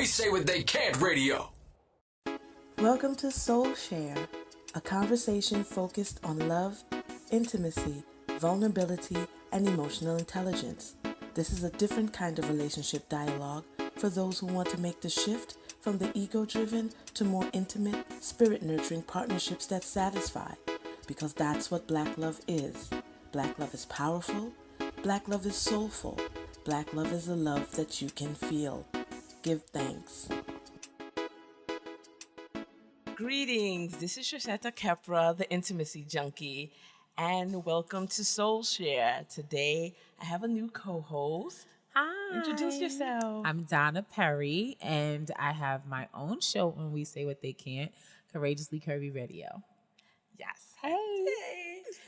We Say What They Can't Radio. Welcome to SoulShare, a conversation focused on love, intimacy, vulnerability, and emotional intelligence. This is a different kind of relationship dialogue for those who want to make the shift from the ego-driven to more intimate, spirit-nurturing partnerships that satisfy. Because that's what Black love is. Black love is powerful. Black love is soulful. Black love is a love that you can feel. Give thanks. Greetings, this is Sesheta Khepra, the Intimacy Junkie, and welcome to SoulShare. Today, I have a new co-host. Hi. Introduce yourself. I'm Donna Perry, and I have my own show on We Say What They Can't, Courageously Curvy Radio. Yes. Hey.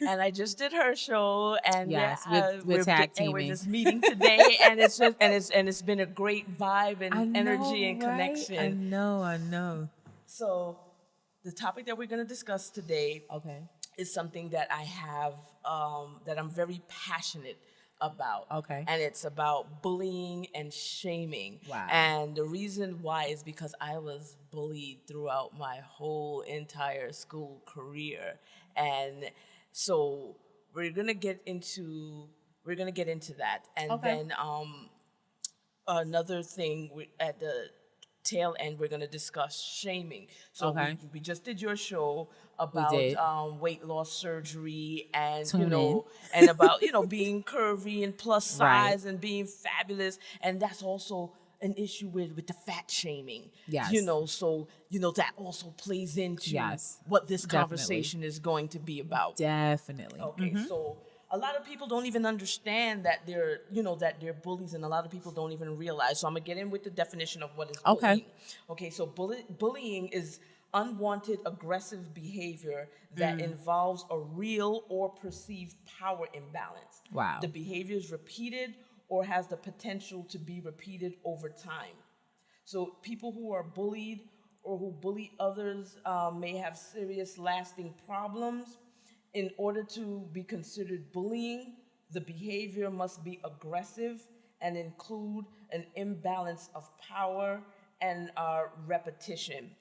And I just did her show, and yes, we're tag teaming. And we're just meeting today, and it's been a great vibe and energy and connection. I know. So, the topic that we're going to discuss today, is something that I have that I'm very passionate about. Okay. And it's about bullying and shaming. Wow. And the reason why is because I was bullied throughout my whole entire school career. And so we're gonna get into that. And then another thing at the tail end, we're going to discuss shaming. So we just did your show about weight loss surgery and and about being curvy and plus size and being fabulous, and that's also an issue with the fat shaming. Yes. So that also plays into what this conversation is going to be about. Definitely. Okay. So a lot of people don't even understand that they're bullies, and a lot of people don't even realize. So I'm gonna get in with the definition of what is bullying. Okay. So bullying is unwanted aggressive behavior that involves a real or perceived power imbalance. Wow. The behavior is repeated or has the potential to be repeated over time. So people who are bullied or who bully others may have serious lasting problems. In order to be considered bullying, the behavior must be aggressive and include an imbalance of power and repetition.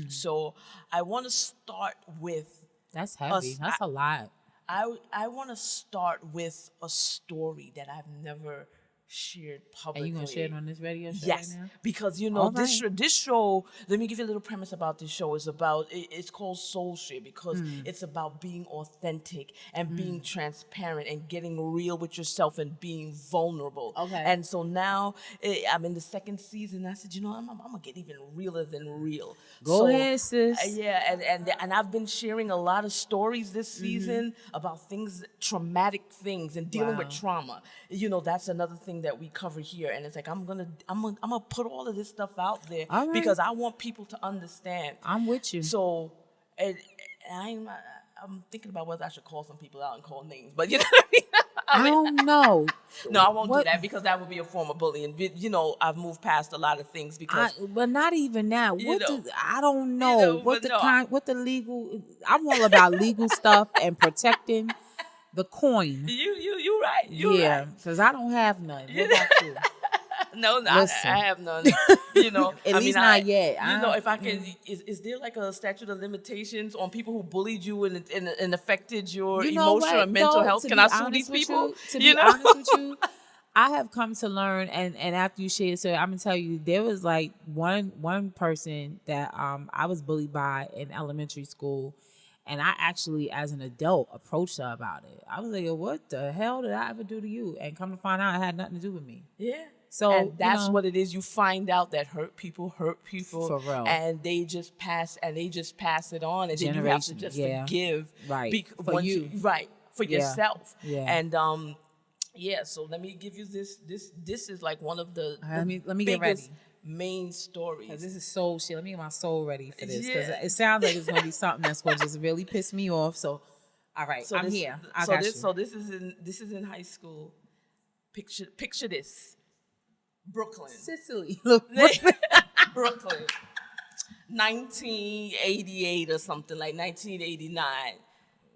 So I want to start with... That's heavy. That's a lot. I want to start with a story that I've never shared publicly. Are you going to share it on this radio show right now? Because, this show, let me give you a little premise about this show. It's called SoulShare because it's about being authentic and being transparent and getting real with yourself and being vulnerable. Okay. And so now I'm in the second season. I said, I'm going to get even realer than real. Go ahead, sis. And I've been sharing a lot of stories this season about traumatic things and dealing with trauma. That's another thing that we cover here, and it's like I'm gonna put all of this stuff out there because I want people to understand. I'm with you. So, I'm thinking about whether I should call some people out and call names, but you know what I mean. I don't know. No, I won't do that because that would be a form of bullying. I've moved past a lot of things because. But not even that. I don't know what the legal. I'm all about legal stuff and protecting the coin. You right. You because I don't have none. What about you? No, I have none. At least not yet. If I can, is there like a statute of limitations on people who bullied you and affected your emotional and mental health? Can I sue these people? To be honest with you, I have come to learn, and after you shared, so I'm gonna tell you, there was like one person that I was bullied by in elementary school. And I actually, as an adult, approached her about it. I was like, what the hell did I ever do to you? And come to find out, it had nothing to do with me. Yeah. So and that's what it is. You find out that hurt people. For real. And they just pass it on. And then you have to just forgive. Right. For you. For yourself. Yeah. And, so let me give you this. This is like one of the let me biggest get ready. Main stories. Because this is soul shit. Let me get my soul ready for this. Because it sounds like it's going to be something that's going to just really piss me off. So, all right, I'm here. I got you. So this is in high school. Picture this. Brooklyn. Sicily. Brooklyn. 1988 or something, like 1989.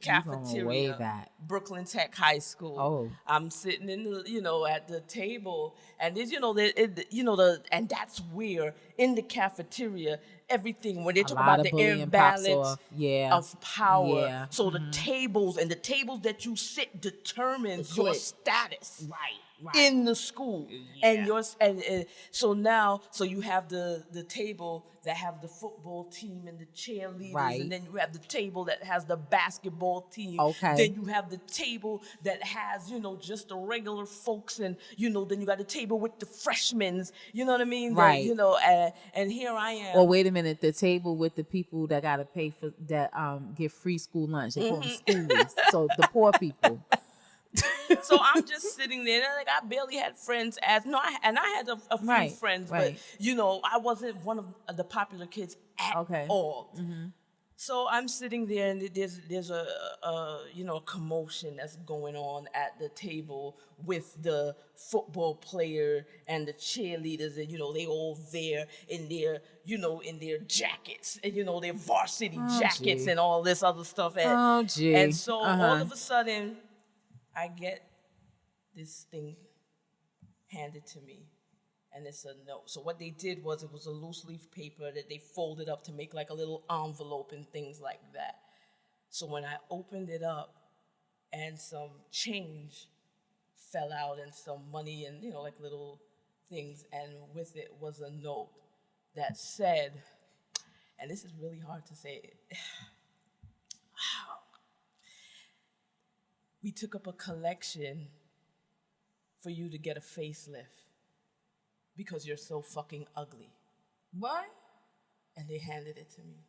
Cafeteria. Way back. Brooklyn Tech High School. Oh. I'm sitting in the, at the table, and there's, and that's where in the cafeteria, everything when they talk lot about of the bullying pops imbalance off. Yeah. of power. Yeah. So the tables that you sit determines your status. Right. In the school. Yeah. And so you have the table that have the football team and the cheerleaders, Right. and then you have the table that has the basketball team. Okay. Then you have the table that has, just the regular folks, and then you got the table with the freshmen. You know what I mean? Right. And here I am. Or wait a minute, the table with the people that gotta pay for that get free school lunch. They call them schoolies. So the poor people. So I'm just sitting there, and I barely had friends. I had a few Right, friends, right. but I wasn't one of the popular kids at all. Mm-hmm. So I'm sitting there, and there's a commotion that's going on at the table with the football player and the cheerleaders, and they all there in their jackets, and their varsity jackets, gee. and all this other stuff. And, Oh, gee. And so all of a sudden, I get this thing handed to me, and it's a note. So what they did was, it was a loose leaf paper that they folded up to make like a little envelope and things like that. So when I opened it up, and some change fell out, and some money, and like little things, and with it was a note that said, and this is really hard to say, we took up a collection for you to get a facelift because you're so fucking ugly. What? And they handed it to me.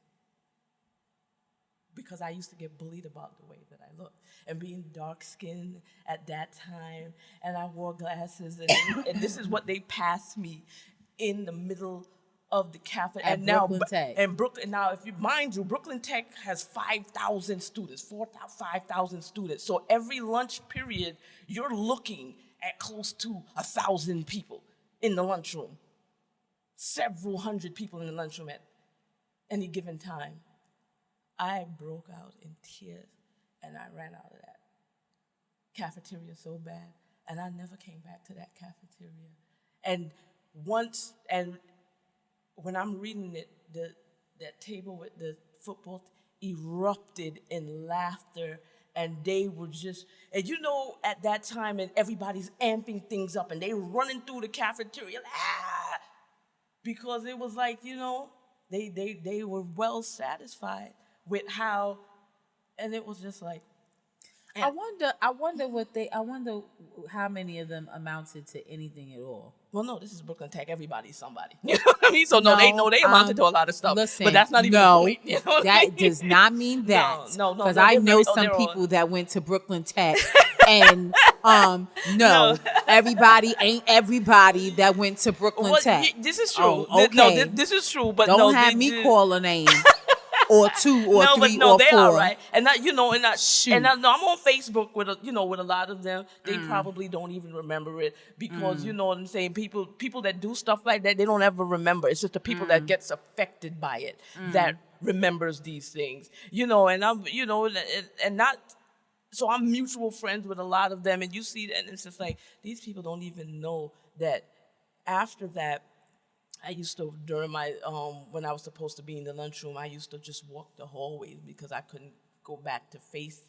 Because I used to get bullied about the way that I looked. And being dark-skinned at that time, and I wore glasses, and this is what they passed me in the middle of the cafe. At Brooklyn Tech. And Brooklyn, now, mind you, Brooklyn Tech has 5,000 students, 5,000 students. So every lunch period, you're looking at close to 1,000 people in the lunchroom. Several hundred people in the lunchroom at any given time. I broke out in tears, and I ran out of that cafeteria so bad, and I never came back to that cafeteria. And when I'm reading it, that table with the football erupted in laughter, and they were just, and at that time, and everybody's amping things up, and they running through the cafeteria, because it was like, they were well satisfied with how, and it was just like, I wonder how many of them amounted to anything at all. well, no, this is Brooklyn Tech. Everybody's somebody. You know what I mean? So they amounted to a lot of stuff. Listen, but that's not even the point. You know what I that mean? does not mean that. No. Because I know some people that went to Brooklyn Tech, and everybody ain't everybody that went to Brooklyn Tech. This is true. Oh, okay. This is true. But don't have me call a name. Or two, or three, or they four. Are right. And that, Shoot. I'm on Facebook with a lot of them. They probably don't even remember it because you know what I'm saying. People that do stuff like that, they don't ever remember. It's just the people that gets affected by it that remembers these things. And I'm, and not. So I'm mutual friends with a lot of them, and you see that, and it's just like these people don't even know that after that. I used to, during my, when I was supposed to be in the lunchroom, I used to just walk the hallways because I couldn't go back to face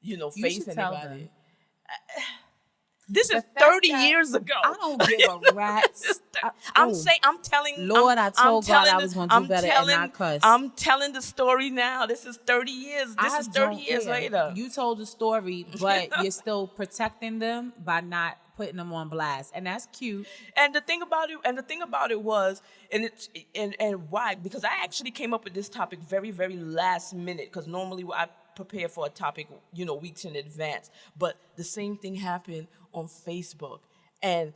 anybody. This is 30 years ago. I don't give a rat's. I'm telling. Lord, I told God I was going to do better and not cuss. I'm telling the story now. This is 30 years. This is 30 years later. You told the story, but you're still protecting them by not putting them on blast, and that's cute. And the thing about it was, and why? Because I actually came up with this topic very, very last minute. Because normally I prepare for a topic, weeks in advance. But the same thing happened on Facebook, and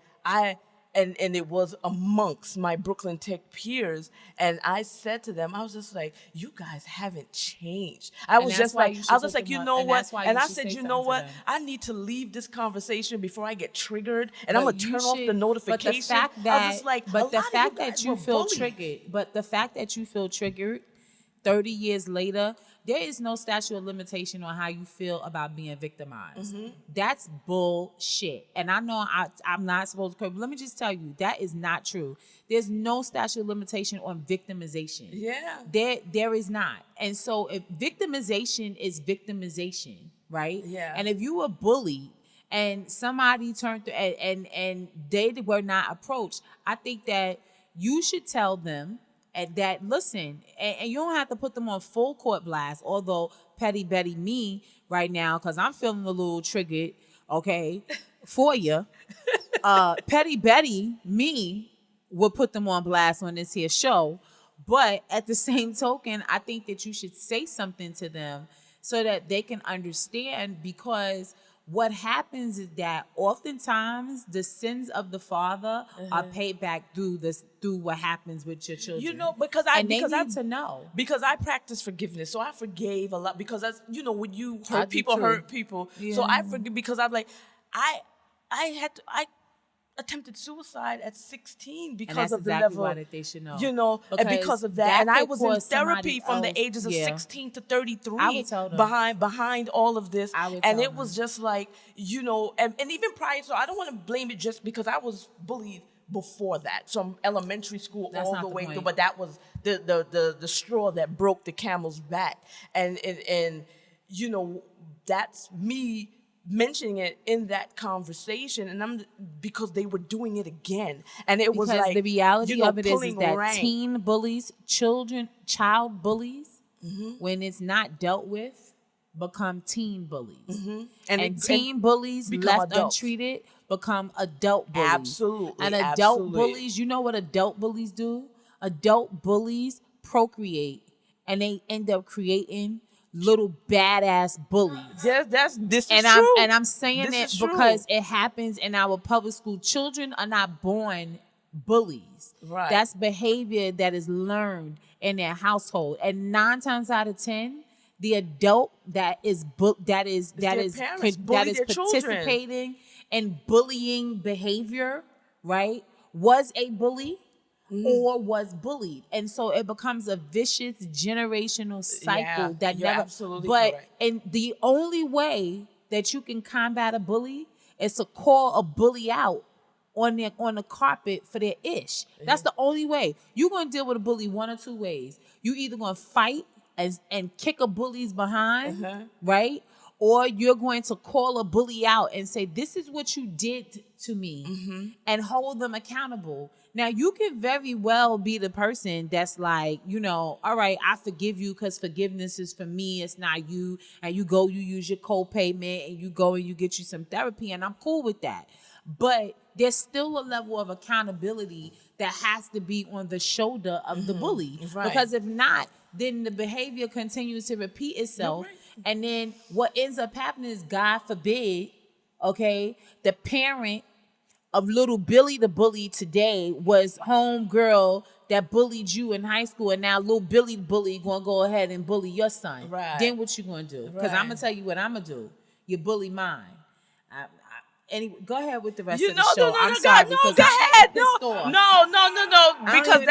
it was amongst my Brooklyn Tech peers, and I said to them, I was just like, you guys haven't changed. I was just like, you know what? And I said, you know what? I need to leave this conversation before I get triggered, and I'm gonna turn off the notification. But the fact that you feel triggered 30 years later, there is no statute of limitation on how you feel about being victimized. That's bullshit. And I know I'm not supposed to, but let me just tell you, that is not true. There's no statute of limitation on victimization. Yeah. There is not. And so if victimization is victimization, right? Yeah. And if you were bullied and somebody turned to, and they were not approached, I think that you should tell them that, listen, and you don't have to put them on full court blast, although Petty Betty me right now, because I'm feeling a little triggered, okay, for you. Petty Betty me would put them on blast on this here show. But at the same token, I think that you should say something to them so that they can understand, because what happens is that oftentimes the sins of the father are paid back through what happens with your children. You know, because I need to know. Because I practice forgiveness, so I forgave a lot. Because that's, you know, when you I hurt do people, too. hurt people. Yeah. So I forgive, because I'm like, I attempted suicide at 16 because that's of the exactly level. why that they should know. You know, and because of that. And I was in therapy from the ages of 16 to 33 I would tell them. behind all of this. I would and tell it was just like, you know, and even prior, so I don't want to blame it just because I was bullied before that, from elementary school That's all not the the way point. through. But that was the straw that broke the camel's back. And you know, that's me mentioning it in that conversation, and because they were doing it again, and it was like, the reality, you know, of it is pulling that rank. teen bullies, child bullies, when it's not dealt with, become teen bullies, and teen bullies become left adults. Untreated become adult bullies. Absolutely, and adult absolutely. bullies. You know what adult bullies do? Adult bullies procreate, and they end up creating little badass bullies. This is And true. I'm saying This it is true. because it happens in our public school. Children are not born bullies. Right. That's behavior that is learned in their household. And 9 times out of 10, the adult that is parents bully their children. participating in bullying behavior, right, was a bully. Or was bullied, and so it becomes a vicious generational cycle that you're never. absolutely but correct. and the only way that you can combat a bully is to call a bully out on the carpet for their ish. That's the only way. You're gonna deal with a bully one or two ways. You either gonna fight and kick a bully's behind, right? Or you're going to call a bully out and say, this is what you did to me, and hold them accountable. Now, you can very well be the person that's like, you know, all right, I forgive you because forgiveness is for me. It's not you. And you use your co-payment, and you go and you get you some therapy, and I'm cool with that. But there's still a level of accountability that has to be on the shoulder of the bully. Right. Because if not, then the behavior continues to repeat itself. You're right. And then what ends up happening is, God forbid, okay, the parent of little Billy the bully today was home girl that bullied you in high school, and now little Billy the bully gonna go ahead and bully your son. Right. Then what you gonna do? Because I'm gonna tell you what I'm gonna do. You bully mine. Anyway, go ahead with the rest of the show. I'm sorry, go because ahead. I'm pissed off. No, because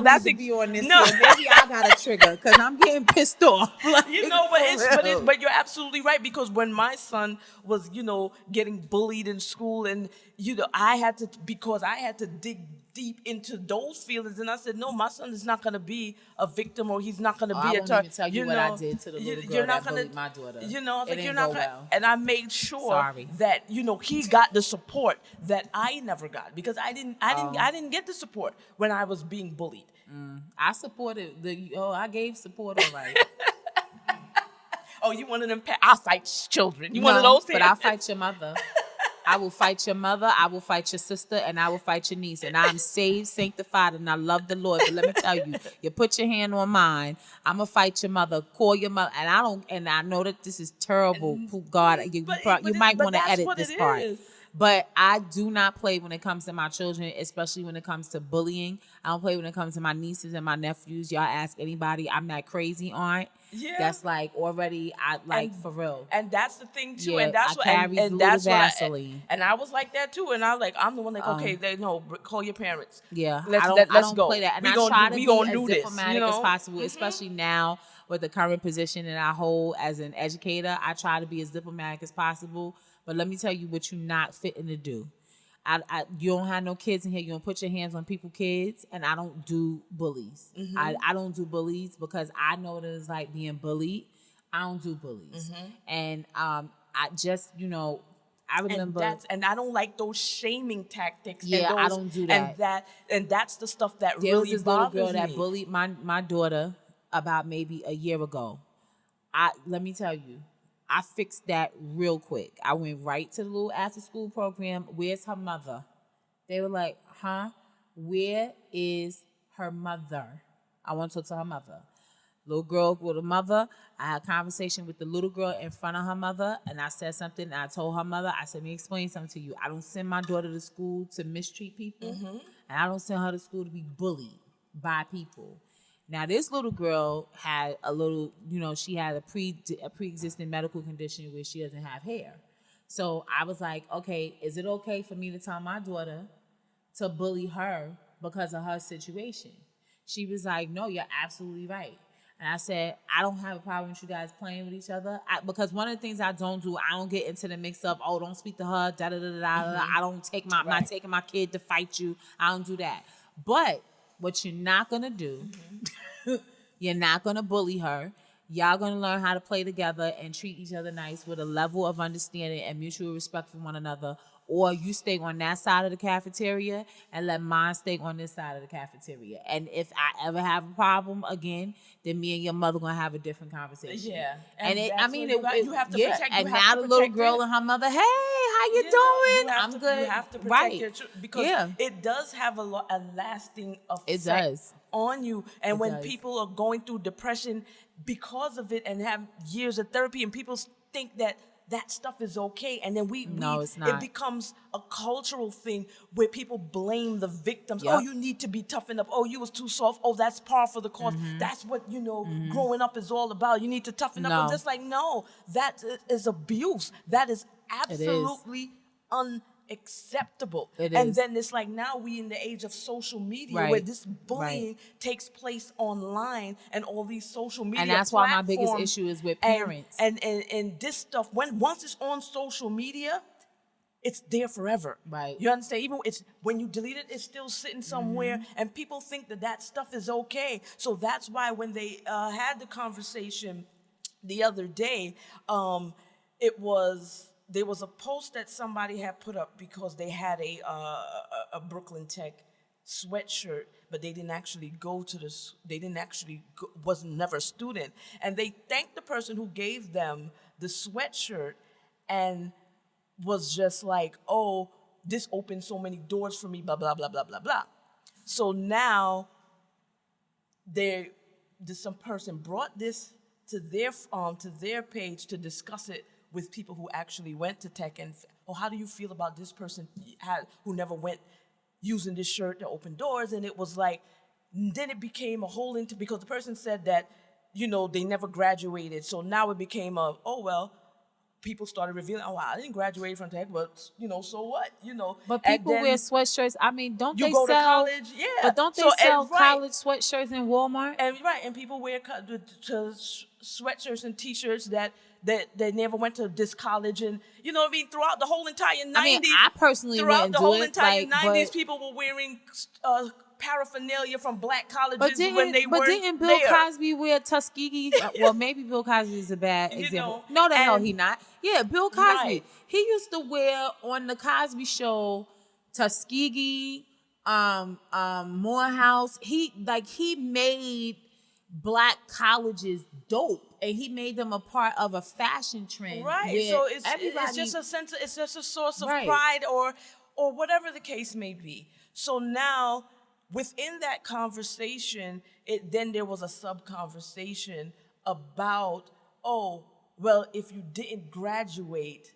that's be on this. no. Here. Maybe I got a trigger because I'm getting pissed off. Like, You know, but you're absolutely right, because when my son was, you know, getting bullied in school, and you know, I had to dig deep into those feelings, and I said, no, my son is not going to be a victim, or he's not going to be I a won't even tell you what I did to the little girl you're not that gonna, bullied my daughter. You know, I was It like, you're didn't not go gonna, well. and I made sure that, you know, he got the support that I never got, because I didn't get the support when I was being bullied. I supported I gave support, all right. Oh, you one of them? I'll fight children. You one of those? But I'll fight your mother. I will fight your mother, I will fight your sister, and I will fight your niece. And I'm saved, sanctified, and I love the Lord. But let me tell you, you put your hand on mine, I'm going to fight your mother, call your mother. And I know that this is terrible. God, you might want to edit this part. But I do not play when it comes to my children, especially when it comes to bullying. I don't play when it comes to my nieces and my nephews. Y'all ask anybody, I'm that crazy aunt. Yeah. That's like already, for real. And that's the thing too. Yeah, And that's I what carry and little that's what Vaseline. and I was like that too. And I was like, I'm the one like, okay, they no, call your parents. Yeah, Let's I let's don't go. play that, and we I gonna try do, to we be gonna as do this, diplomatic as possible, especially now with the current position that I hold as an educator. I try to be as diplomatic as possible. But let me tell you what you're not fitting to do. You don't have no kids in here. You don't put your hands on people's kids, and I don't do bullies. I don't do bullies because I know what it's like being bullied. I don't do bullies, and I just I remember, and I don't like those shaming tactics. Yeah, and I don't do that. And that's the stuff that there was really this little bothers girl that me. bullied my daughter about maybe a year ago. Let me tell you, I fixed that real quick. I went right to the little after school program. Where's her mother? They were like, huh? Where is her mother? I want to talk to her mother. Little girl with a mother. I had a conversation with the little girl in front of her mother, and I said something, and I told her mother, I said, let me explain something to you. I don't send my daughter to school to mistreat people, and I don't send her to school to be bullied by people. Now, this little girl had a little, she had a pre-existing medical condition where she doesn't have hair. So I was like, okay, is it okay for me to tell my daughter to bully her because of her situation? She was like, no, you're absolutely right. And I said, I don't have a problem with you guys playing with each other. Because one of the things I don't do, I don't get into the mix of, oh, don't speak to her, da-da-da-da-da. I don't take I'm not taking my kid to fight you. I don't do that. But what you're not going to do, you're not going to bully her. Y'all going to learn how to play together and treat each other nice with a level of understanding and mutual respect for one another. Or you stay on that side of the cafeteria and let mine stay on this side of the cafeteria. And if I ever have a problem again, then me and your mother going to have a different conversation. Yeah. And you have to protect. And now the little girl and her mother, hey, how you doing? I'm good. You have to protect your children because Yeah. it does have a lasting effect It does. on you. And when does. people are going through depression because of it and have years of therapy, and people think that stuff is okay, and then No, it's not. it becomes a cultural thing where people blame the victims. Yep. Oh, you need to be toughened up. Oh, you was too soft. Oh, that's par for the course. That's what growing up is all about. You need to toughen up. No. I'm just like, no, that is abuse. That is absolutely unacceptable. And is. then it's like now we in the age of social media Right. where this bullying takes place online and all these social media And that's why my biggest platforms. issue is with parents. And this stuff, once it's on social media, it's there forever. Right. You understand? Even when you delete it, it's still sitting somewhere, and people think that stuff is okay. So that's why when they had the conversation the other day, there was a post that somebody had put up because they had a Brooklyn Tech sweatshirt, but they didn't actually was never a student, and they thanked the person who gave them the sweatshirt and was just like, oh, this opened so many doors for me, blah blah blah blah blah blah. So now some person brought this to their page to discuss it with people who actually went to tech, and how do you feel about this person who never went using this shirt to open doors? And it was like, then it became a whole because the person said that, they never graduated. So now it became people started revealing, oh, wow, I didn't graduate from tech, but, so what, But people wear sweatshirts. I mean, don't they go sell? to college, yeah. But don't they sell college sweatshirts in Walmart? And people wear sweatshirts and T-shirts that they never went to this college, and what I mean, throughout the whole entire 90s. I mean, I personally throughout wouldn't the do whole it, entire like, 90s, but, people were wearing paraphernalia from black colleges but didn't Bill Cosby wear Tuskegee? Well, maybe Bill Cosby is a bad example. No, the hell he not. Yeah, Bill Cosby. Right. He used to wear on the Cosby Show Tuskegee, Morehouse. He made black colleges dope, and he made them a part of a fashion trend. Right. So it's just a sense. It's just a source of pride, or whatever the case may be. So now, within that conversation, then there was a sub-conversation about, oh, well, if you didn't graduate,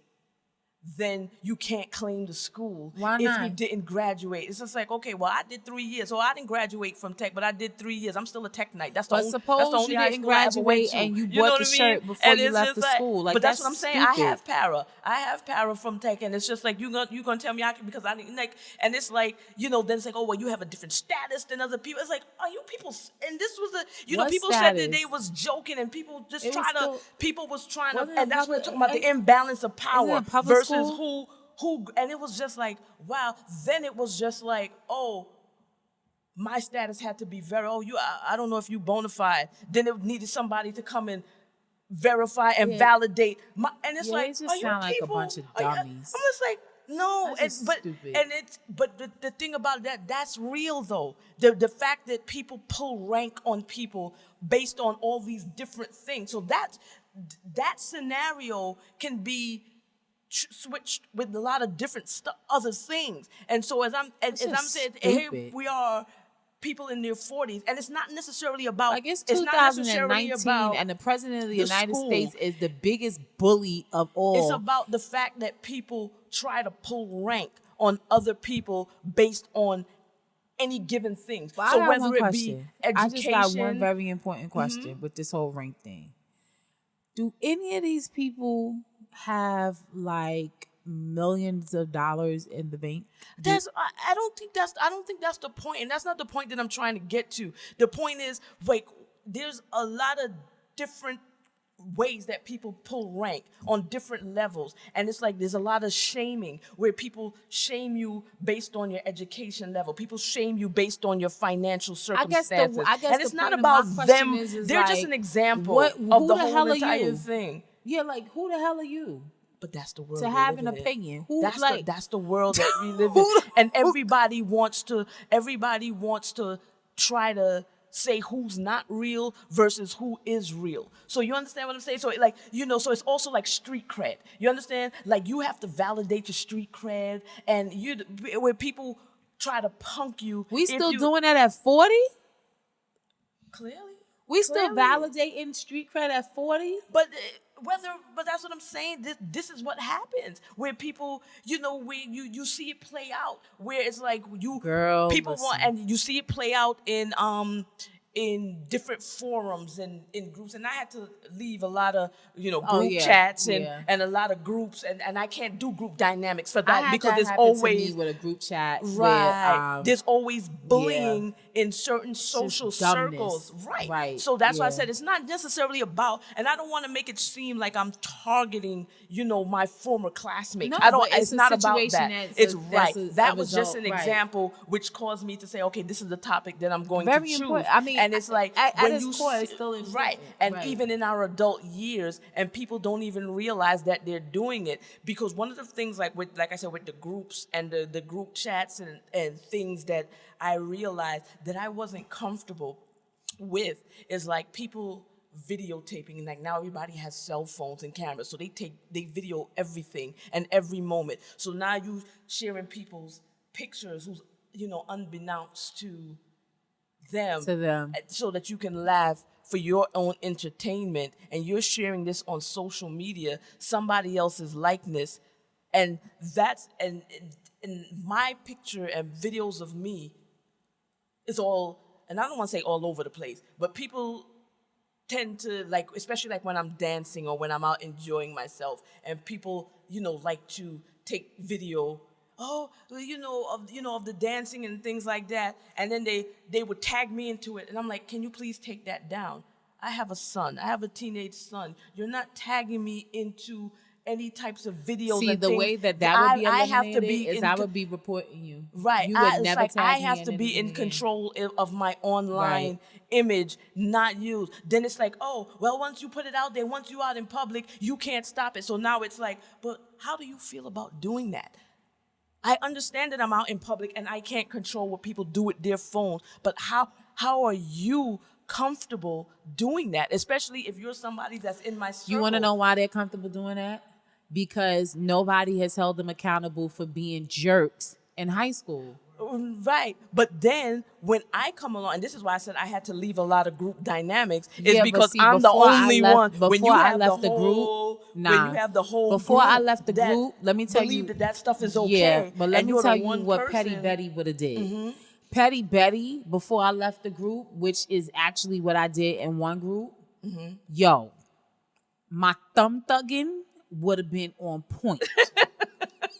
then you can't claim the school. Why if you not? didn't graduate. It's just like, okay, well, I did 3 years. So I didn't graduate from tech, but I did 3 years. I'm still a tech knight. That's the But only, suppose that's the only you high didn't school I ever went graduate to. and you know bought what the I mean? shirt before And you it's left just the like, school. Like, but that's what I'm that's saying. I stupid. have para. I have para from tech, and it's just like you gonna tell me I can, because I didn't like. And it's like, then it's like, oh well, you have a different status than other people. It's like, are you people? And this was What people said that status? they was joking, and people just It was try to. still- People was trying to, Wasn't it and that's what public- we're talking about, the and- imbalance of power Isn't it public versus school? who, and it was just like, wow. Then it was just like, oh, my status had to be I don't know if you bona fide. Then it needed somebody to come and verify and validate and it's Yeah, like, they just are you sound like a people, bunch of are you- dummies. I'm just like, no. That's just stupid. But the thing about that's real though. The fact that people pull rank on people based on all these different things. So that scenario can be switched with a lot of different other things. And so as I'm saying, here stupid. we are, people in their 40s, and it's not necessarily about, Like, it's not necessarily 2019 about and the president of the the United school. States is the biggest bully of all. It's about the fact that people try to pull rank on other people based on any given thing. But So I got whether one it question. be education, I just got one very important question with this whole rank thing. Do any of these people have like millions of dollars in the bank? I don't think that's the point, and that's not the point that I'm trying to get to. The point is, like, there's a lot of different ways that people pull rank on different levels, and it's like there's a lot of shaming where people shame you based on your education level. People shame you based on your financial circumstances. I guess and it's the not point of my about question them. is They're just like, an example who of the the whole hell are entire you? thing. Yeah, like, who the hell are you But that's the world to we have live an in. opinion? Who, That's like, that's the world that we live in, and everybody wants to try to say who's not real versus who is real. So you understand what I'm saying? So like, so it's also like street cred. You understand? Like, you have to validate your street cred, and where people try to punk you. we if still you- doing that at 40? Clearly. We still Clearly. validating street cred at 40? But that's what I'm saying. This is what happens where people, where you see it play out, where it's like Girl, people listen. want, and you see it play out in different forums and in groups. And I had to leave a lot of group chats and a lot of groups, and I can't do group dynamics for that because there's always with a group chat. right. Where, there's always bullying in certain social dumbness. circles. Right. Right, So that's why I yeah. said it's not necessarily about, and I don't want to make it seem like I'm targeting, my former classmates. No, I don't. but it's a not about situation that. that's It's a- right. that's a That was just result, an right. example which caused me to say, okay, this is the topic that I'm going Very to choose. important. I mean, and it's like at when its you core, it's see- still important. right. And Right. even in our adult years, and people don't even realize that they're doing it, because one of the things, like I said, with the groups and the group chats and things that I realized that I wasn't comfortable with is like people videotaping. And like, now everybody has cell phones and cameras, so they video everything and every moment. So now you sharing people's pictures who's unbeknownst to them, so that you can laugh for your own entertainment, and you're sharing this on social media, somebody else's likeness, and that's and my picture and videos of me is all, and I don't want to say all over the place, but people tend to, like, especially like when I'm dancing or when I'm out enjoying myself, and people like to take video of the dancing and things like that, and then they would tag me into it, and I'm like, can you please take that down? I have a son. I have a teenage son. You're not tagging me into any types of videos. See, and the things. way that would be eliminated I have to be is I would be reporting you. Right. You would It's never like tag I me have in to be anything in again. control of my online image, not you. Then it's like, oh, well, once you put it out there, once you out in public, you can't stop it. So now it's like, but how do you feel about doing that? I understand that I'm out in public and I can't control what people do with their phones, but how are you comfortable doing that, especially if you're somebody that's in my circle? You want to know why they're comfortable doing that? Because nobody has held them accountable for being jerks in high school. Right. But then when I come along, and this is why I said I had to leave a lot of group dynamics, is Yeah, but because see, I'm the before I only left- one. When before you I have left the the group, whole, when you nah. have the whole Before I group left the that group, let me tell believe you, that stuff is okay. yeah, but let and me you're tell the you one what person, Petty Betty would have did. Petty Betty, before I left the group, which is actually what I did in one group, yo, my thumb thugging would have been on point.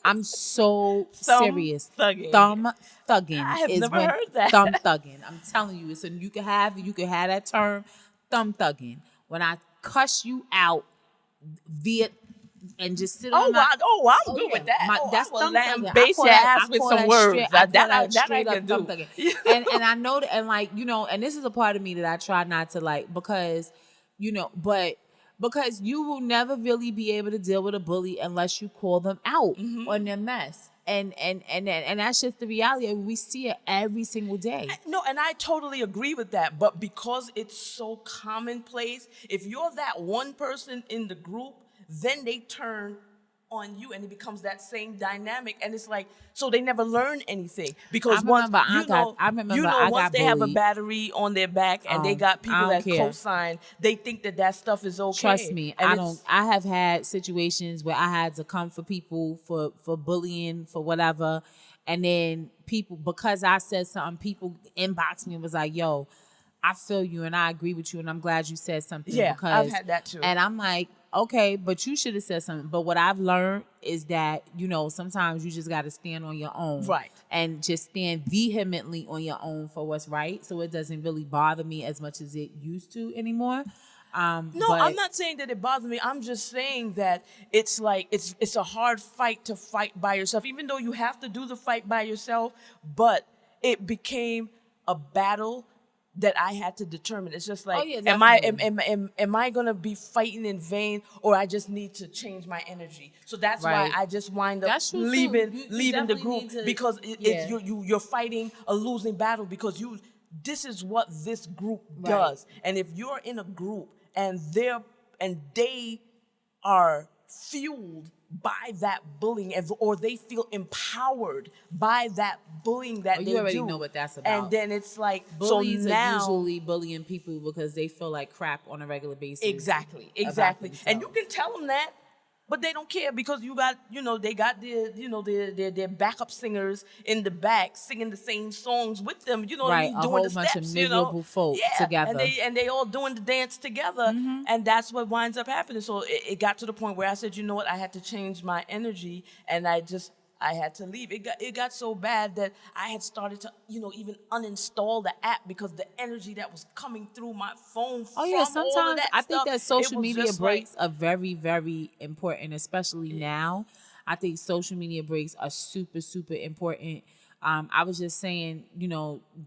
I'm so Thumb serious. thugging. Thumb thugging I have is never when heard that. thumb thugging. I'm telling you, it's a, you can have that term, thumb thugging. When I cuss you out via and just sit on my. I'm good with that. That's I will thumb thugging. lambaste your ass with some words. I That call I that straight can up do. thumb thugging. And I know that, and like, you know, and this is a part of me that I try not to like, because, you know, because you will never really be able to deal with a bully unless you call them out on their mess. And that's just the reality. We see it every single day. No, and I totally agree with that. But because it's so commonplace, if you're that one person in the group, then they turn on you and it becomes that same dynamic. And it's like, so they never learn anything. Because once I got they have a bullied. battery on their back and they got I people don't that care. co-sign, they think that stuff is okay. Trust me, And I have had situations where I had to come for people for bullying, for whatever, and then people, because I said something, people inboxed me and was like, yo, I feel you and I agree with you and I'm glad you said something. Yeah, because, I've had that too. And I'm like, okay, but you should have said something. But what I've learned is that, you know, sometimes you just got to stand on your own. Right. And just stand vehemently on your own for what's right. So it doesn't really bother me as much as it used to anymore. No, I'm not saying that it bothers me. I'm just saying that it's like it's a hard fight to fight by yourself, even though you have to do the fight by yourself. But it became a battle that I had to determine. It's just like, am I gonna be fighting in vain, or I just need to change my energy? So that's why I just wind up leaving the group, because you're fighting a losing battle, because this is what this group does. And if you're in a group and they are fueled by that bullying, or they feel empowered by that bullying that they do. You already know what that's about. And then it's like, bullies so now, are usually bullying people because they feel like crap on a regular basis. Exactly. And you can tell them that, but they don't care, because they got their backup singers in the back singing the same songs with them, right, what I mean, doing the steps, a whole bunch of miserable folk together. And they all doing the dance together, and that's what winds up happening. So it got to the point where I said, you know what, I had to change my energy, and I had to leave. It got so bad that I had started to, even uninstall the app, because the energy that was coming through my phone sometimes I think that social media just breaks are very, very important, especially now. I think social media breaks are super, super important. I was just saying,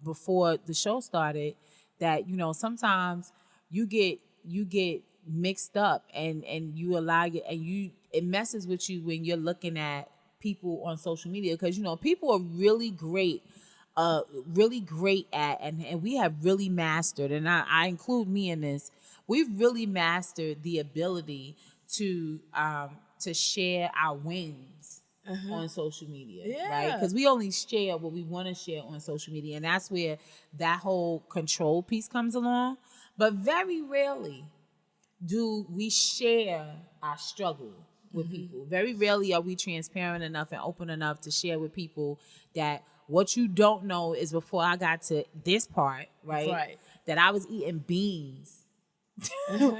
before the show started, that, sometimes you get mixed up and you allow it messes with you when you're looking at people on social media, because people are really great at, and we have really mastered, and I include me in this, we've really mastered the ability to share our wins on social media, right? Because we only share what we want to share on social media, and that's where that whole control piece comes along. But very rarely do we share our struggle with people. Very rarely are we transparent enough and open enough to share with people that what you don't know is, before I got to this part, right? That I was eating beans,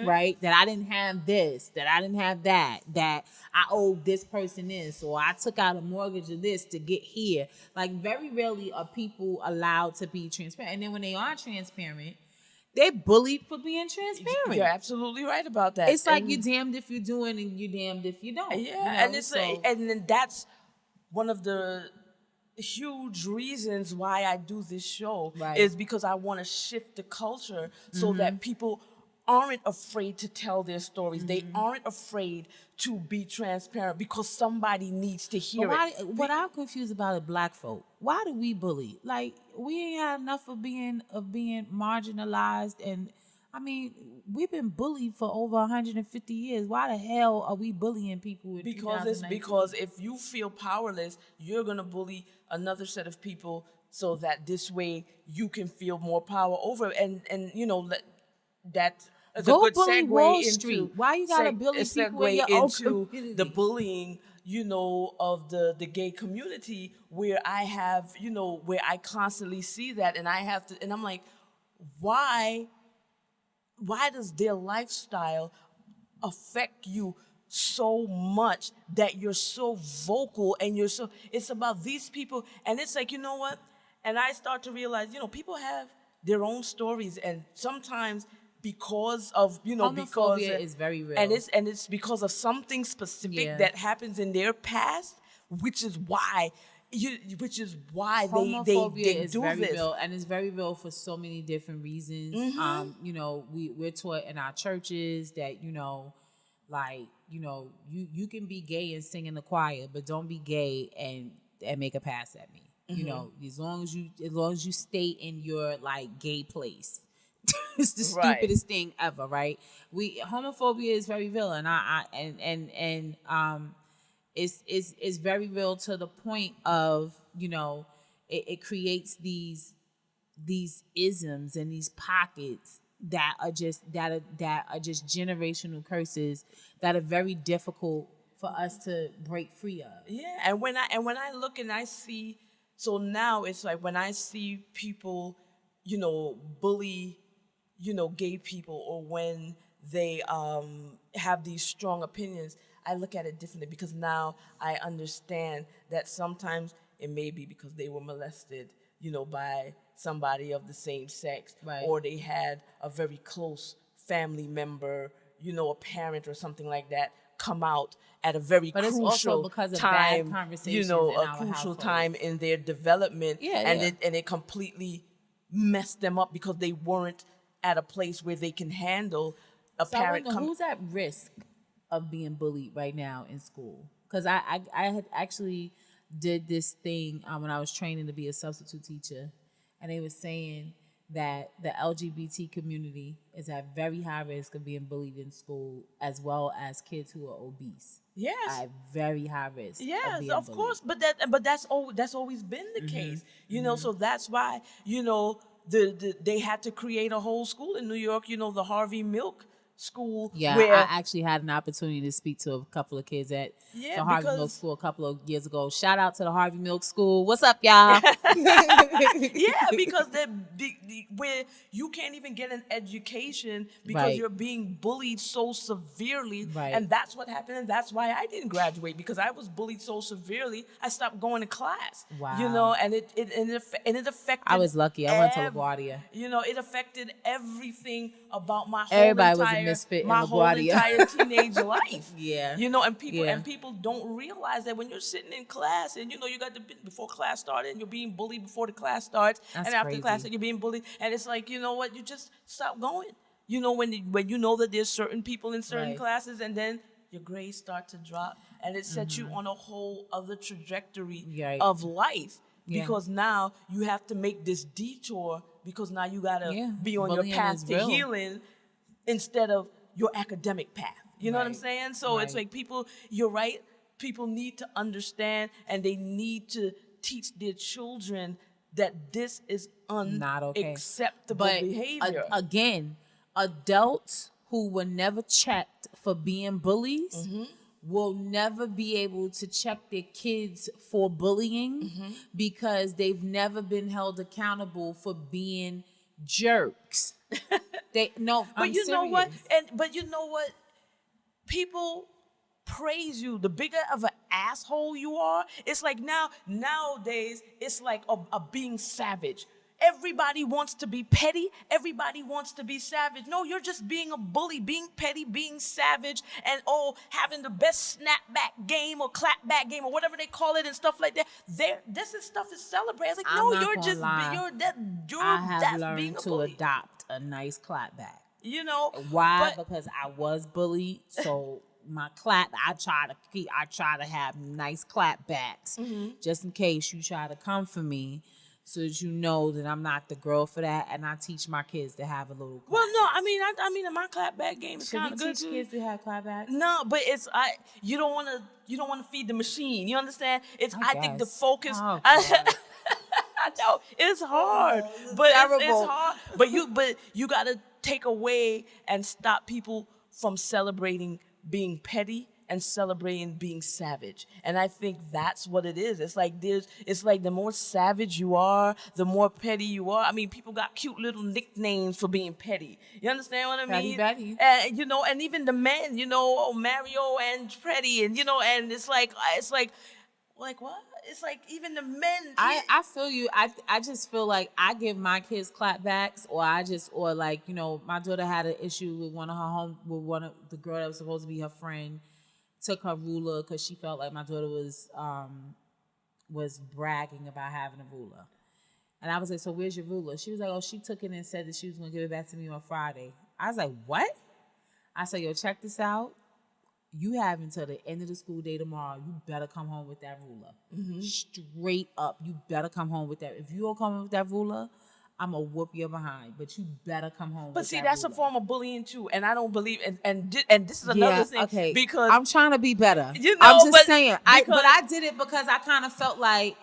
right? That I didn't have this, that I didn't have that I owed this person this, or I took out a mortgage of this to get here. Like, very rarely are people allowed to be transparent. And then when they are transparent, they're bullied for being transparent. You're absolutely right about that. It's like, you're damned if you're doing and you're damned if you don't. Yeah, and and then that's one of the huge reasons why I do this show, is because I want to shift the culture so that people aren't afraid to tell their stories. They aren't afraid to be transparent, because somebody needs to hear it. What I'm confused about is black folk. Why do we bully? Like, we ain't had enough of being marginalized and I mean, we've been bullied for over 150 years. Why the hell are we bullying people in Because 2019? if you feel powerless, you're gonna bully another set of people so that this way you can feel more power over it. And you know that is a Go good bully segue Wall into Street. Why you gotta bully people in your own community? the bullying, you know, of the gay community, where I have, you know, where I constantly see that, and I have to, and I'm like, why does their lifestyle affect you so much that you're so vocal, and it's about these people, and it's like, you know what? And I start to realize, you know, people have their own stories, and sometimes because of, you know, Homophobia is very real. and it's because of something specific that happens in their past, which is why Homophobia they is do very this. real, and it's very real for so many different reasons. You know, we're taught in our churches that, you know, like, you know, you can be gay and sing in the choir, but don't be gay and make a pass at me. You know, as long as you stay in your like gay place. It's the stupidest thing ever, right? Homophobia is very real, and it's very real to the point of, you know, it creates these isms and these pockets that are just generational curses that are very difficult for us to break free of. Yeah, and when I look and I see, so now it's like when I see people, you know, bully, you know, gay people, or when they have these strong opinions, I look at it differently, because now I understand that sometimes it may be because they were molested, you know, by somebody of the same sex, Right. or they had a very close family member, you know, a parent or something like that, come out at a very But it's crucial also because of bad time, conversations you know, in a our crucial households. time in their development, and Yeah. it completely messed them up because they weren't at a place where they can handle a So I parent wonder who's at risk of being bullied right now in school? Because I had actually did this thing when I was training to be a substitute teacher, and they were saying that the LGBT community is at very high risk of being bullied in school, as well as kids who are obese. Yes. At very high risk. Yes, being of bullied. course, but that's always been the case, you know. So that's why, you know, they had to create a whole school in New York, you know, the Harvey Milk School. Yeah, where I actually had an opportunity to speak to a couple of kids at the Harvey Milk School a couple of years ago. Shout out to the Harvey Milk School. What's up, y'all? yeah, because where you can't even get an education because Right. you're being bullied so severely, Right. and that's what happened, and that's why I didn't graduate, because I was bullied so severely. I stopped going to class. Wow. You know, and it affected. I was lucky. I went to LaGuardia. You know, it affected everything about my whole Everybody was a entire misfit in my whole LaGuardia. entire teenage life. Yeah. You know, and people Yeah. don't realize that when you're sitting in class, and you know, you got before class started, and you're being bullied before the class starts, That's and after crazy. class you're being bullied, and it's like, you know what, you just stop going. You know, when you know that there's certain people in certain Right. classes, and then your grades start to drop, and it sets you on a whole other trajectory Right. of life. Yeah. Because now you have to make this detour, because now you gotta Yeah. be on Bullying your path is to real. healing instead of your academic path. You know what I'm Right. saying? So it's Right. like you're right. People need to understand, and they need to teach their children that this is Not okay. unacceptable But behavior. again, adults who were never checked for being bullies will never be able to check their kids for bullying because they've never been held accountable for being jerks. But you know what? But you know what? People praise you. The bigger of an asshole you are, it's like nowadays, it's like a being savage. Everybody wants to be petty. Everybody wants to be savage. No, you're just being a bully, being petty, being savage, and having the best snapback game or clapback game or whatever they call it and stuff like that. This is stuff is celebrated. It's like, I'm no, not you're gonna just lie. I have that's learned being a to bully. adopt a nice clapback. You know Why? but- Because I was bullied, so my I try to have nice clapbacks just in case you try to come for me. so that you know that I'm not the girl for that, and I teach my kids to have a little clap. Well, no, I mean, my clapback game is Should we kind of good teach too. kids to have clapbacks? No, but you don't want to feed the machine. You understand? I think the guess. focus. Oh, I know it's hard, but it's terrible. hard. But you gotta take away and stop people from celebrating being petty and celebrating being savage. And I think that's what it is. It's like the more savage you are, the more petty you are. I mean, people got cute little nicknames for being petty. You understand what I mean? Petty. And and even the men, Mario and Petty, and and it's like what? It's like even the men. I feel you. I just feel like I give my kids clapbacks, or like, my daughter had an issue with one of the girl that was supposed to be her friend, took her ruler because she felt like my daughter was bragging about having a ruler. And I was like, so where's your ruler? She was like, oh, she took it and said that she was going to give it back to me on Friday. I was like, what? I said, yo, check this out. You have until the end of the school day tomorrow. You better come home with that ruler. Mm-hmm. Straight up. You better come home with that. If you don't come home with that ruler, I'm going to whoop your behind. But you better come home with that ruler. But see, that's a form of bullying too. And I don't believe, and this is another thing. Okay. Because I'm trying to be better. I'm just saying. But I did it because I kind of felt like,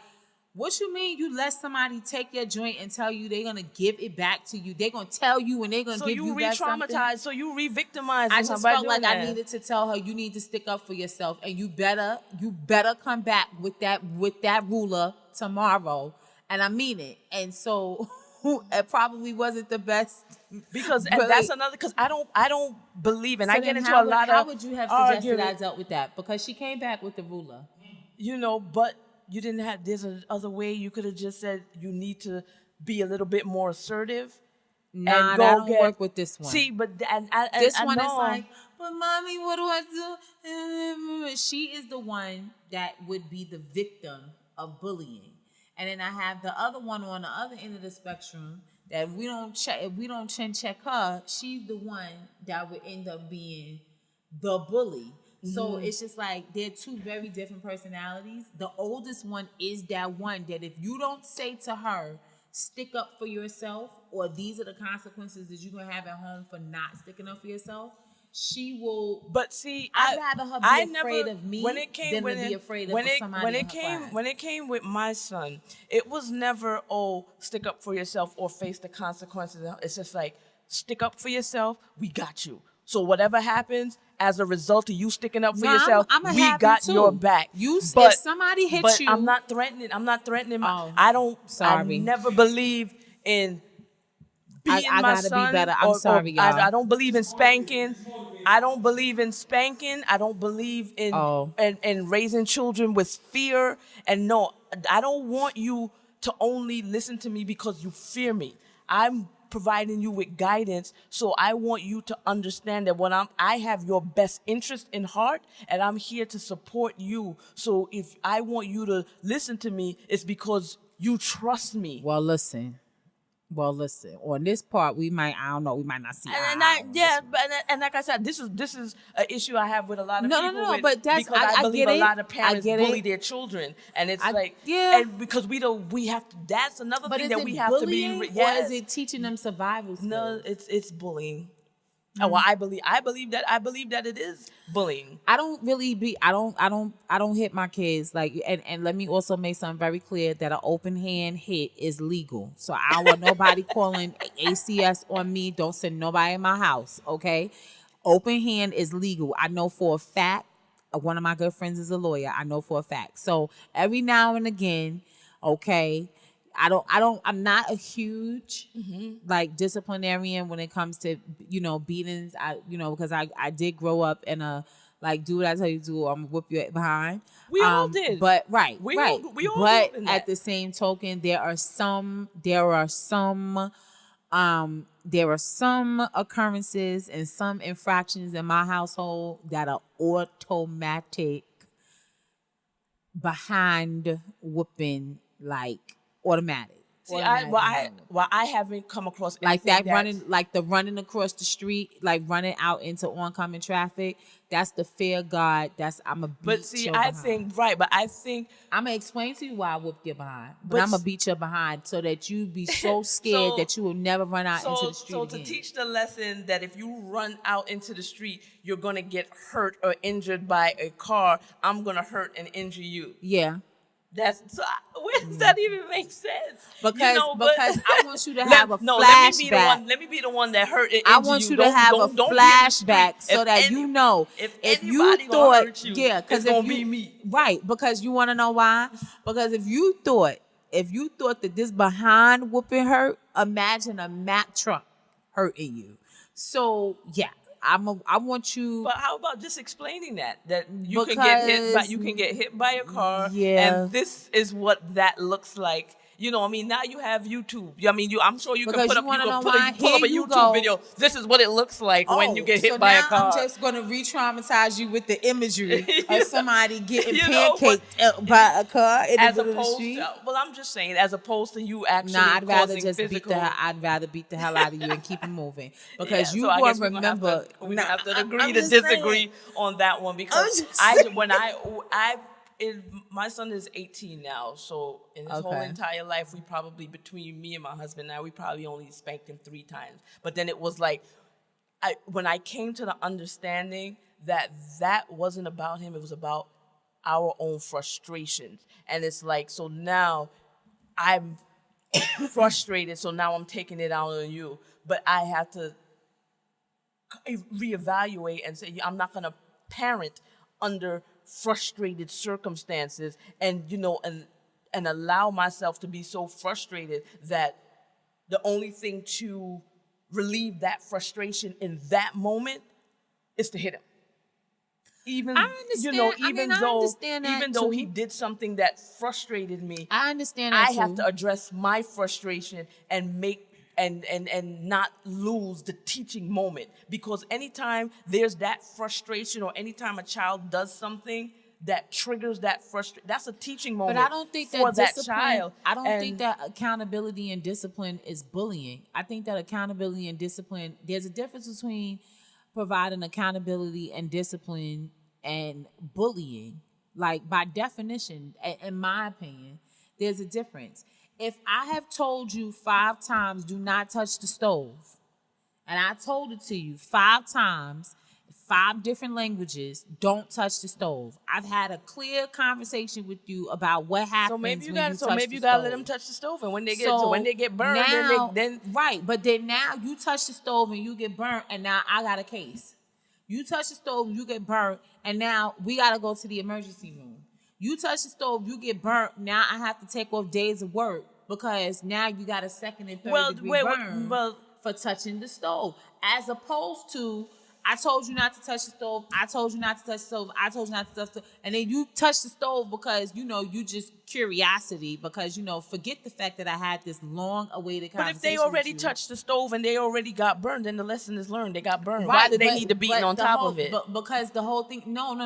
what you mean you let somebody take your joint and tell you they're going to give it back to you? They're going to tell you and they're going to give you back something? So you re-victimize. I just felt like I needed to tell her, you need to stick up for yourself, and you better come back with that ruler tomorrow. And I mean it. And so it probably wasn't the best. Because that's another, because I don't believe, and so I get into a lot of. How would you have suggested I dealt with that? Because she came back with the ruler. But you didn't have, there's another way you could have just said you need to be a little bit more assertive. Nah, that don't work with this one. See, but this one is like, but mommy, what do I do? She is the one that would be the victim of bullying. And then I have the other one on the other end of the spectrum that if we don't chin check her, she's the one that would end up being the bully. So it's just like they're two very different personalities. The oldest one is that one that if you don't say to her, stick up for yourself, or these are the consequences that you're going to have at home for not sticking up for yourself, she will. But see, I'd rather her be afraid of me than to be afraid of somebody in her class. When it came with my son, it was never, stick up for yourself or face the consequences. It's just like, stick up for yourself, we got you. So whatever happens, as a result of you sticking up for yourself, we got your back. If somebody hits you, I'm not threatening. I never believed in beating my son. I gotta be better. I'm sorry, y'all. I don't believe in spanking. I don't believe in spanking. I don't believe in raising children with fear. And no, I don't want you to only listen to me because you fear me. I'm providing you with guidance, so I want you to understand that I have your best interest in heart, and I'm here to support you. So if I want you to listen to me, it's because you trust me. Well, listen. On this part, we might not see. And like I said, this is an issue I have with a lot of people. No, but that's because I believe a lot of parents bully their children, and it's and because we have to. That's another thing that we have to be. Or is it teaching them survival skills? No, it's bullying. Mm-hmm. Well, I believe that it is bullying. I don't hit my kids and let me also make something very clear that an open hand hit is legal. So I don't want nobody calling ACS on me. Don't send nobody in my house, okay? Open hand is legal. I know for a fact. One of my good friends is a lawyer. I know for a fact. So every now and again, okay, I'm not a huge disciplinarian when it comes to, beatings. Because I did grow up in a, do what I tell you to do, I'm gonna whoop you behind. We all did. But right. We all but at the same token, there are some occurrences and some infractions in my household that are automatic behind whooping, automatic. See, I haven't come across like anything that running, like the running across the street, like running out into oncoming traffic. That's the fear of God. I'm a beat. But see, your I behind. think right. But I think I'm gonna explain to you why I whooped your behind, but But I'm gonna beat your behind so that you be so scared that you will never run out into the street So again. to teach the lesson that if you run out into the street, you're gonna get hurt or injured by a car. I'm gonna hurt and injure you. Yeah. Where does that even make sense? Because I want you to have a flashback. Let me be the one that hurt and injure I want you to have a flashback so that you know if you thought, because it's gonna be me. Right, because you want to know why? Because if you thought that this behind whooping hurt, imagine a Mack truck hurting you. So yeah. I want you. But how about just explaining that you can get hit by a car, and this is what that looks like. You know, I mean, now you have YouTube. I mean, I'm sure you can pull up a YouTube video. This is what it looks like when you get hit by a car. I'm just going to re-traumatize you with the imagery of somebody getting pancaked by a car in the middle of the street. I'm just saying, as opposed to you actually causing physical. I'd rather beat the hell out of you and keep it moving. Because you going to remember. We're going to have to agree to disagree on that one, because my son is 18 now, so in his whole entire life, between me and my husband now, we probably only spanked him 3 times. But then it was like, when I came to the understanding that wasn't about him, it was about our own frustrations. And it's like, so now I'm frustrated, so now I'm taking it out on you. But I have to reevaluate and say, I'm not going to parent under frustrated circumstances, and allow myself to be so frustrated that the only thing to relieve that frustration in that moment is to hit him. I understand, even though he did something that frustrated me, I understand that I have to address my frustration and not lose the teaching moment. Because anytime there's that frustration, or anytime a child does something that triggers that frustration, that's a teaching moment. But I don't think for that child. I don't think that accountability and discipline is bullying. I think that accountability and discipline, there's a difference between providing accountability and discipline and bullying. Like, by definition, in my opinion, there's a difference. If I have told you 5 times, do not touch the stove, and I told it to you 5 times, 5 different languages, don't touch the stove. I've had a clear conversation with you about what happens when you touch the stove. So maybe you gotta let them touch the stove, and when they get burned, then right. But then now you touch the stove and you get burnt, and now I got a case. You touch the stove, you get burnt, and now we gotta go to the emergency room. You touch the stove, you get burnt. Now I have to take off days of work because now you got a 2nd and 3rd degree burn for touching the stove. As opposed to, I told you not to touch the stove. I told you not to touch the stove. I told you not to touch the stove. And then you touch the stove because, you just curiosity. Because, forget the fact that I had this long-awaited conversation. But if they already touched the stove and they already got burned, then the lesson is learned. They got burned. Right, why do they need to beat on top of it? Because the whole thing, no.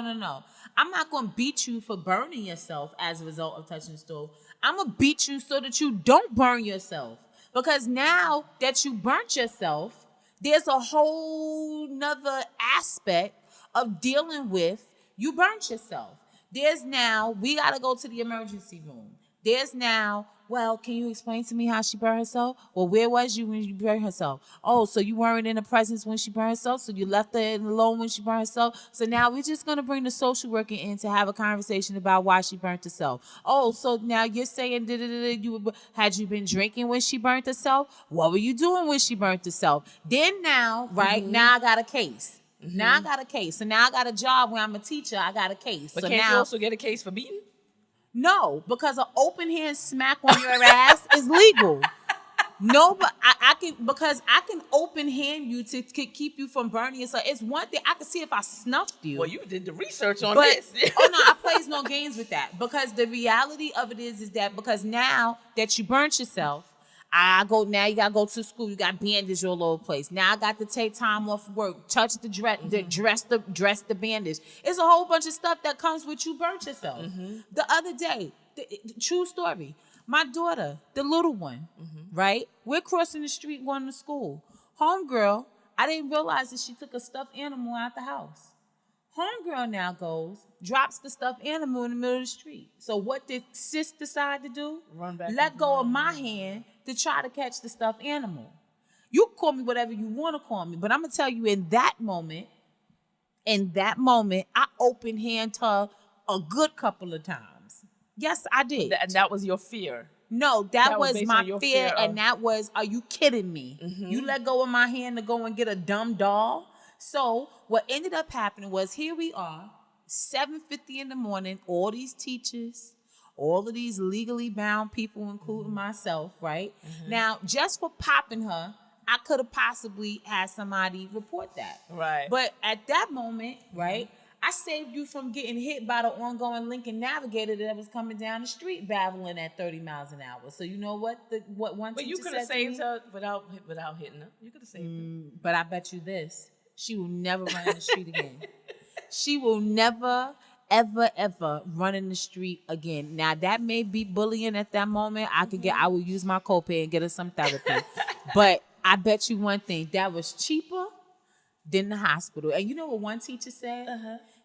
I'm not going to beat you for burning yourself as a result of touching the stove. I'm going to beat you so that you don't burn yourself. Because now that you burnt yourself, there's a whole nother aspect of dealing with you burnt yourself. There's now, we got to go to the emergency room. There's now, well, can you explain to me how she burned herself? Well, where was you when she burned herself? Oh, so you weren't in the presence when she burned herself? So you left her alone when she burned herself? So now we're just going to bring the social worker in to have a conversation about why she burnt herself. Oh, so now you're saying, had you been drinking when she burnt herself? What were you doing when she burnt herself? Then now, right, now I got a case. Mm-hmm. Now I got a case. So now I got a job where I'm a teacher. I got a case. But can't you also get a case for beating? No, because an open hand smack on your ass is legal. No, but I can open hand you to keep you from burning yourself. It's one thing I can see if I snuffed you. Well, you did the research on this. I plays no games with that, because the reality of it is that because now that you burnt yourself, now you gotta go to school. You got bandage all over the place. Now I got to take time off work, touch the dress the bandage. It's a whole bunch of stuff that comes with you burnt yourself. Mm-hmm. The other day, true story, My daughter, the little one, right? We're crossing the street going to school. Homegirl, I didn't realize that she took a stuffed animal out the house. Homegirl now goes, drops the stuffed animal in the middle of the street. So what did sis decide to do? Run back. Let go of my hand to try to catch the stuffed animal. You can call me whatever you want to call me, but I'm going to tell you in that moment, I open hand her a good couple of times. Yes, I did. And that was your fear. No, that was based my on your fear, and of- that was, are you kidding me? You let go of my hand to go and get a dumb doll? So what ended up happening was, here we are, 7:50 in the morning, all these teachers, all of these legally bound people, including myself, right? Now, just for popping her, I could have possibly had somebody report that. Right. But at that moment, right, I saved you from getting hit by the ongoing Lincoln Navigator that was coming down the street babbling at 30 miles an hour. So you know what? What one But teacher you could said have to saved me? her without hitting her. You could have saved her. But I bet you this, she will never run in the street again. She will never, ever run in the street again. Now that may be bullying at that moment. I will use my copay and get her some therapy. But I bet you one thing, that was cheaper than the hospital. And you know what one teacher said?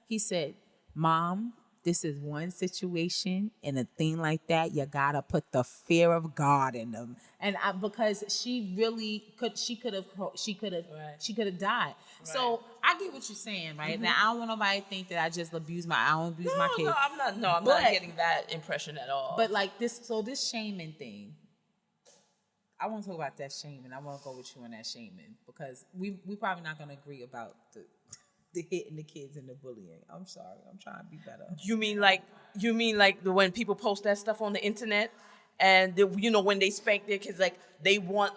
He said, Mom, this is one situation, and a thing like that, you gotta put the fear of God in them. And because she really she could have died. So I get what you're saying, right? Now I don't want nobody to think that I just abuse my kids. No, I'm not getting that impression at all. But like this shaming thing. I want to talk about that shaming. I want to go with you on that shaming because we probably not going to agree about the hitting the kids and the bullying. I'm sorry. I'm trying to be better. You mean like when people post that stuff on the internet, and when they spank their kids, like they want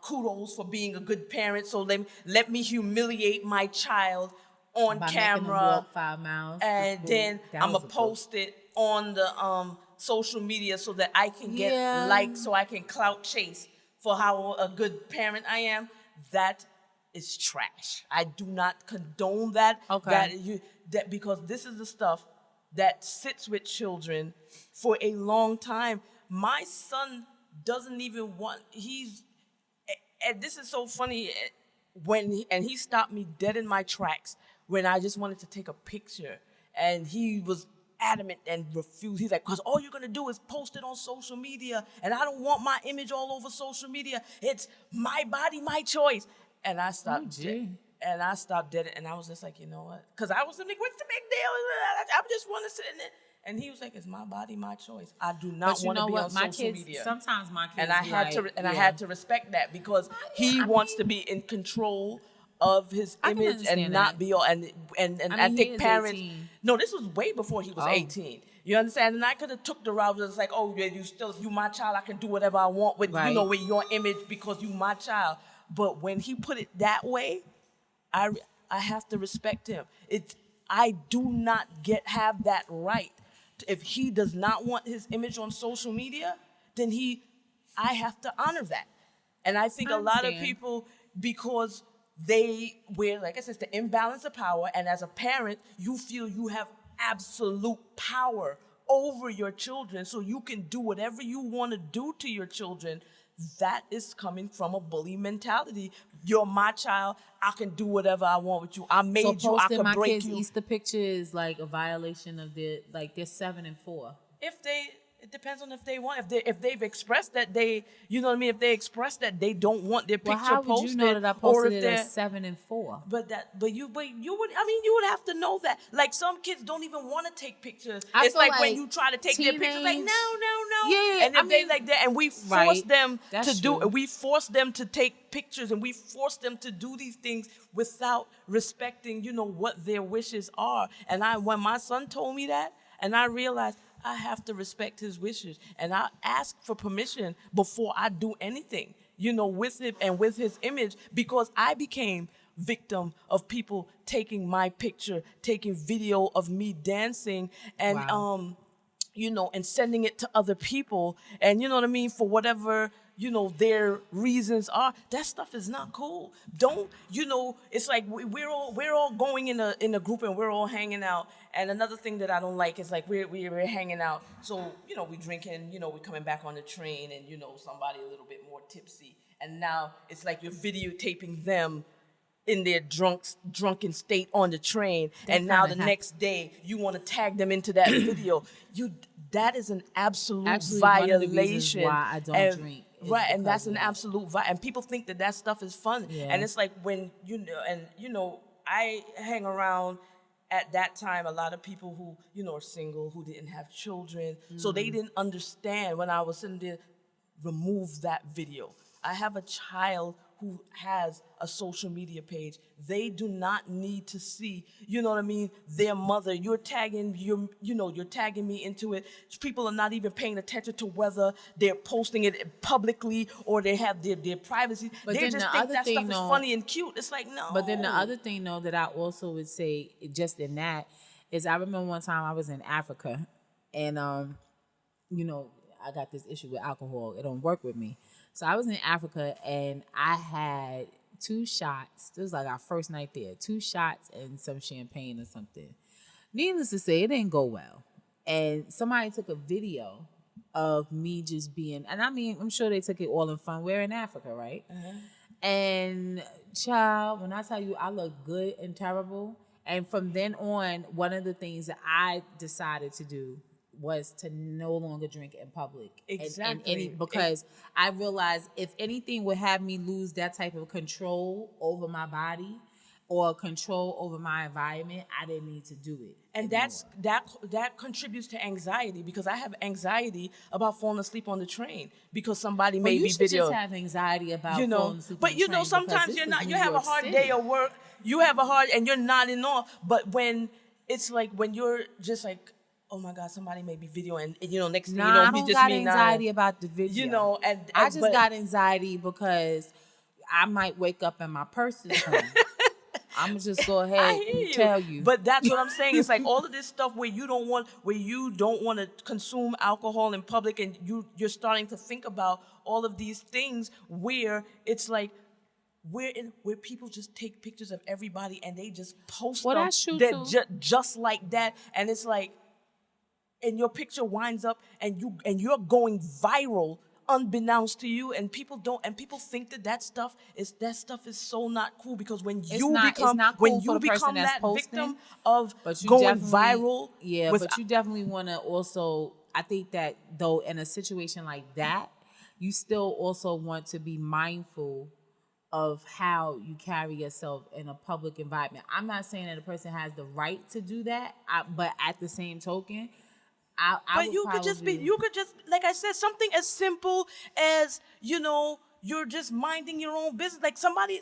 kudos for being a good parent, so let me humiliate my child on By camera, making them walk 5 miles, and then I'm gonna post it on the social media so that I can get likes, so I can clout chase for how a good parent I am. That is trash. I do not condone that. Okay. That because this is the stuff that sits with children for a long time. My son doesn't even want. And this is so funny. He stopped me dead in my tracks when I just wanted to take a picture, and he was adamant and refused. He's like, because all you're going to do is post it on social media, and I don't want my image all over social media. It's my body, my choice. And I stopped dead. And I stopped dead, and I was just like, you know what? Because I was like, what's the big deal? I just want to sit in it. And he was like, it's my body, my choice. I do not want to be on social media. Sometimes my kids and I had to respect that because he wants to be in control of his image and not be all, and I think parents. 18. No, this was way before he was 18. You understand? And I could have took the route that's like, oh yeah, you my child. I can do whatever I want with with your image because you my child. But when he put it that way, I have to respect him. I do not have that right. If he does not want his image on social media, then I have to honor that. And I think a lot of people, because like I said, it's the imbalance of power, and as a parent, you feel you have absolute power over your children, so you can do whatever you want to do to your children. That is coming from a bully mentality. You're my child. I can do whatever I want with you. I made you. I can break you. So posting my kids' Easter picture is like a violation of they're 7 and 4. It depends on if they want. If they've expressed that they, you know what I mean. If they express that they don't want their picture posted, how would you know that I posted it at 7 and 4? But you would have to know that. Like some kids don't even want to take pictures. I It's feel like when you try to take their pictures, like no. Yeah, and if they like that, and we force them to do. We force them to take pictures, and we force them to do these things without respecting, what their wishes are. And when my son told me that, and I realized I have to respect his wishes, and I ask for permission before I do anything, with him and with his image, because I became victim of people taking my picture, taking video of me dancing, and and sending it to other people, and you know what I mean, for whatever their reasons are. That stuff is not cool. Don't, it's like we're all going in a group and we're all hanging out. And another thing that I don't like is like we're hanging out. So, we drinking, we're coming back on the train and, somebody a little bit more tipsy. And now it's like you're videotaping them in their drunken state on the train, and now the next day you want to tag them into that video. That is an absolute violation. One of the reasons why I don't drink. Right, and that's an absolute and people think that stuff is fun. Yeah. And it's like when I hang around at that time a lot of people who are single, who didn't have children, so they didn't understand when I was sitting there. Remove that video. I have a child who has a social media page. They do not need to see, their mother. You're tagging me into it. People are not even paying attention to whether they're posting it publicly or they have their privacy. But they just think that stuff is funny and cute. It's like, no. But then the other thing, though, that I also would say just in that is I remember one time I was in Africa and, I got this issue with alcohol. It don't work with me. So I was in Africa and I had 2 shots. This was like our first night there. 2 shots and some champagne or something. Needless to say, it didn't go well. And somebody took a video of me just being, and I mean, I'm sure they took it all in fun. We're in Africa, right? Uh-huh. And child, when I tell you I look good and terrible, and from then on, one of the things that I decided to do was to no longer drink in public. Exactly. Because I realized if anything would have me lose that type of control over my body or control over my environment, I didn't need to do it. And that contributes to anxiety, because I have anxiety about falling asleep on the train because somebody may be videoing. You should just have anxiety about falling asleep on the train. But sometimes you have a hard day of work, and you're nodding off. But when it's like when you're just like, oh my God, somebody may be videoing, and next thing you know, I don't got anxiety about the video. And I just got anxiety because I might wake up and my purse is home. I'm gonna just go ahead and tell you. But that's what I'm saying. It's like all of this stuff where you don't want to consume alcohol in public, and you're starting to think about all of these things where it's like where people just take pictures of everybody and they just post them. That's true too. Just like that, and it's like. And your picture winds up, and you're going viral, unbeknownst to you, and people think that stuff is so not cool, because when you become that victim of going viral, but you definitely want to also. I think that though in a situation like that, you still also want to be mindful of how you carry yourself in a public environment. I'm not saying that a person has the right to do that, but at the same token. But you could just like I said, something as simple as you're just minding your own business, like somebody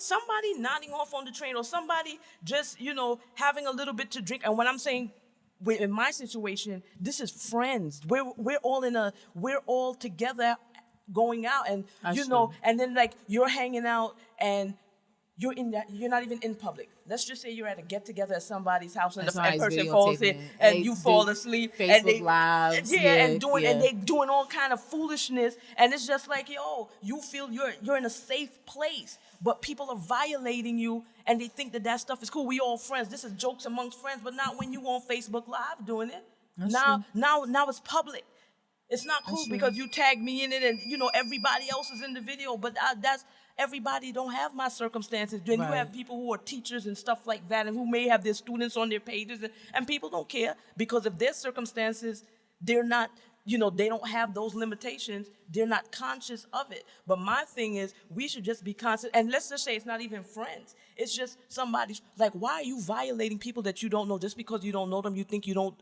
nodding off on the train, or somebody just having a little bit to drink. And when I'm saying in my situation, this is friends. We're all together going out, and and then like you're hanging out and you're not even in public. Let's just say you're at a get together at somebody's house and the person calls in and you fall asleep. Facebook Lives. And they doing all kind of foolishness. And it's just like, you feel you're in a safe place, but people are violating you and they think that stuff is cool. We all friends. This is jokes amongst friends, but not when you on Facebook Live doing it. Now it's public. It's not cool because you tagged me in it and everybody else is in the video, but everybody don't have my circumstances. Then you have people who are teachers and stuff like that, and who may have their students on their pages, and people don't care, because if their circumstances, they're not, they don't have those limitations, they're not conscious of it. But my thing is, we should just be conscious, and let's just say it's not even friends. It's just somebody's, like, why are you violating people that you don't know? Just because you don't know them, you think you don't,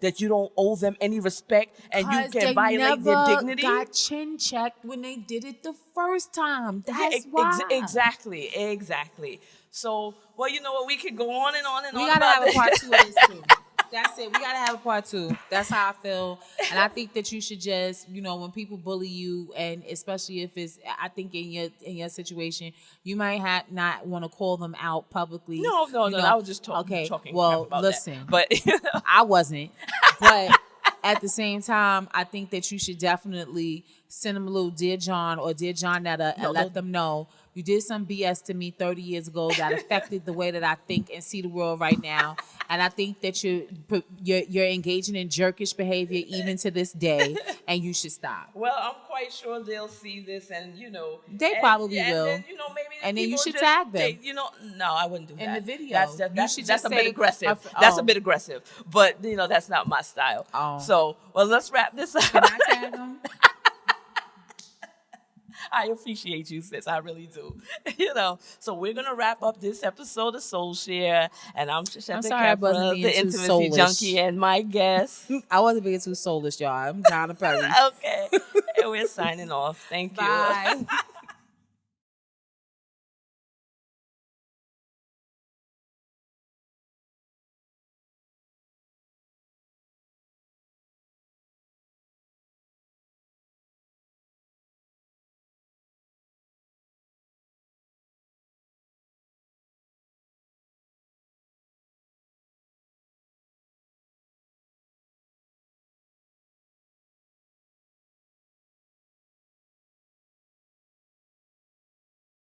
that you don't owe them any respect, and you can violate their dignity? They never got chin checked when they did it the first time. That's why. Exactly. So, well, you know what? We could go on and on and on. We gotta have a part 2 of this too. That's it. We gotta have a part 2. That's how I feel, and I think that you should just, when people bully you, and especially if it's, I think in your situation, you might not want to call them out publicly. No. I was just talking. Well, about listen, that. But I wasn't, but at the same time, I think that you should definitely send them a little Dear John or Dear Johnetta and let them know you did some BS to me 30 years ago that affected the way that I think and see the world right now. And I think that you're engaging in jerkish behavior even to this day, and you should stop. Well, I'm quite sure they'll see this, and They probably will. And then, maybe and then you should just tag them. No, I wouldn't do that in the video. That's a bit aggressive. That's a bit aggressive, but that's not my style. So, well, let's wrap this up. Can I tag them? I appreciate you, sis. I really do. So we're going to wrap up this episode of SoulShare. And I'm Sesheta Khepra, the Intimacy Junkie, and my guest. I wasn't being too soulish, y'all. I'm Donna Perry. Okay. And we're signing off. Thank you. Bye.